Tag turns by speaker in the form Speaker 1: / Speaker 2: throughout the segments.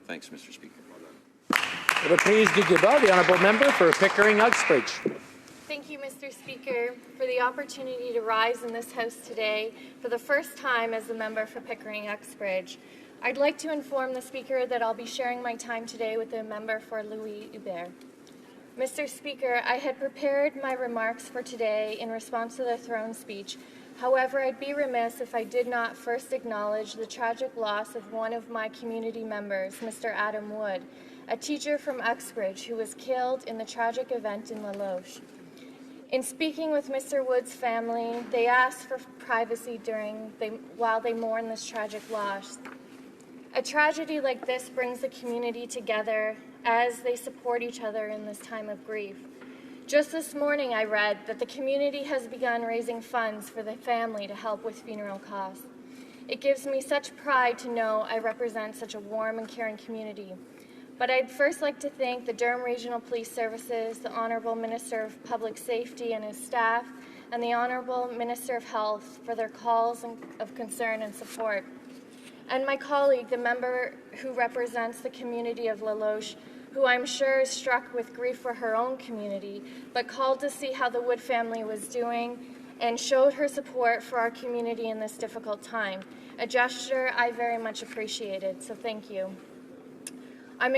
Speaker 1: Thanks, Mr. Speaker.
Speaker 2: The prise du débat, the honourable member for Pickering-Uxbridge.
Speaker 3: Thank you, Mr. Speaker, for the opportunity to rise in this House today for the first time as a member for Pickering-Uxbridge. I'd like to inform the Speaker that I'll be sharing my time today with the member for Louis-Hubert. Mr. Speaker, I had prepared my remarks for today in response to the throne speech. However, I'd be remiss if I did not first acknowledge the tragic loss of one of my community members, Mr. Adam Wood, a teacher from Uxbridge who was killed in the tragic event in La Loche. In speaking with Mr. Wood's family, they asked for privacy while they mourn this tragic loss. A tragedy like this brings the community together as they support each other in this time of grief. Just this morning I read that the community has begun raising funds for the family to help with funeral costs. It gives me such pride to know I represent such a warm and caring community. But I'd first like to thank the Durham Regional Police Services, the Honourable Minister of Public Safety and his staff, and the Honourable Minister of Health for their calls of concern and support. And my colleague, the member who represents the community of La Loche, who I'm sure is struck with grief for her own community, but called to see how the Wood family was doing and showed her support for our community in this difficult time, a gesture I very much appreciated, so thank you. I'm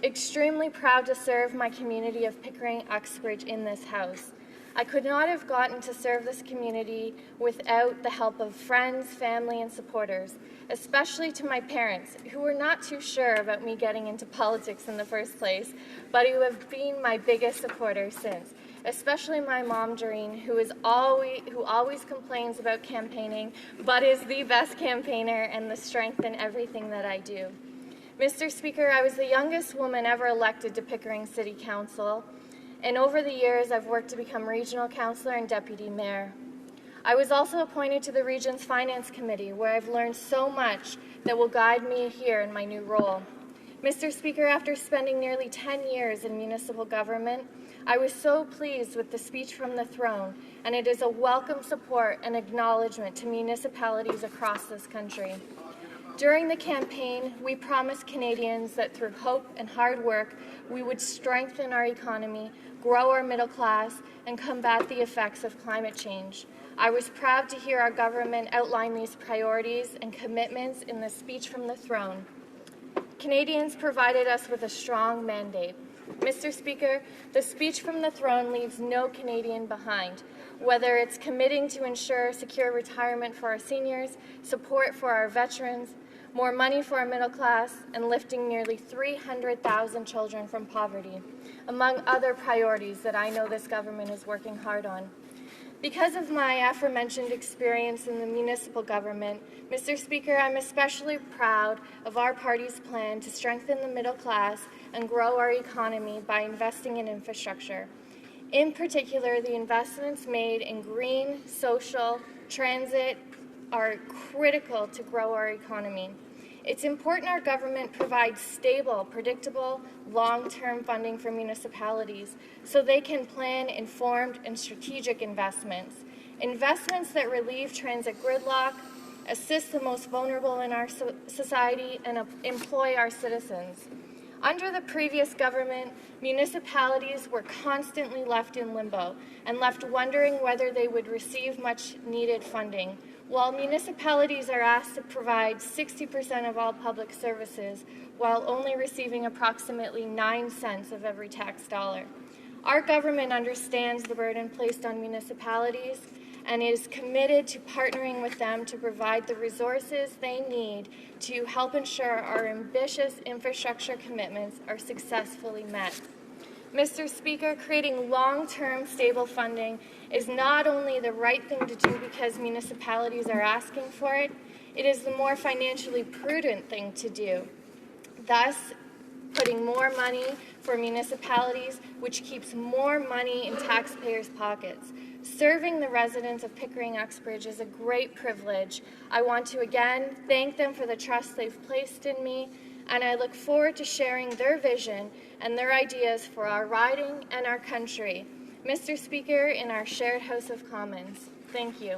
Speaker 3: extremely proud to serve my community of Pickering-Uxbridge in this House. I could not have gotten to serve this community without the help of friends, family, and supporters, especially to my parents, who were not too sure about me getting into politics in the first place, but who have been my biggest supporters since, especially my mom, Doreen, who always complains about campaigning, but is the best campaigner and the strength in everything that I do. Mr. Speaker, I was the youngest woman ever elected to Pickering City Council, and over the years I've worked to become regional councillor and deputy mayor. I was also appointed to the region's finance committee, where I've learned so much that will guide me here in my new role. Mr. Speaker, after spending nearly 10 years in municipal government, I was so pleased with the speech from the throne, and it is a welcome support and acknowledgement to municipalities across this country. During the campaign, we promised Canadians that through hope and hard work, we would strengthen our economy, grow our middle class, and combat the effects of climate change. I was proud to hear our government outline these priorities and commitments in the speech from the throne. Canadians provided us with a strong mandate. Mr. Speaker, the speech from the throne leaves no Canadian behind, whether it's committing to ensure secure retirement for our seniors, support for our veterans, more money for our middle class, and lifting nearly 300,000 children from poverty, among other priorities that I know this government is working hard on. Because of my aforementioned experience in the municipal government, Mr. Speaker, I'm especially proud of our party's plan to strengthen the middle class and grow our economy by investing in infrastructure. In particular, the investments made in green, social, transit are critical to grow our economy. It's important our government provides stable, predictable, long-term funding for municipalities so they can plan informed and strategic investments. Investments that relieve transit gridlock, assist the most vulnerable in our society, and employ our citizens. Under the previous government, municipalities were constantly left in limbo and left wondering whether they would receive much needed funding. While municipalities are asked to provide 60% of all public services while only receiving approximately 9 cents of every tax dollar. Our government understands the burden placed on municipalities and is committed to partnering with them to provide the resources they need to help ensure our ambitious infrastructure commitments are successfully met. Mr. Speaker, creating long-term stable funding is not only the right thing to do because municipalities are asking for it, it is the more financially prudent thing to do. Thus, putting more money for municipalities, which keeps more money in taxpayers' pockets. Serving the residents of Pickering-Uxbridge is a great privilege. I want to again thank them for the trust they've placed in me, and I look forward to sharing their vision and their ideas for our riding and our country. Mr. Speaker, in our shared House of Commons. Thank you.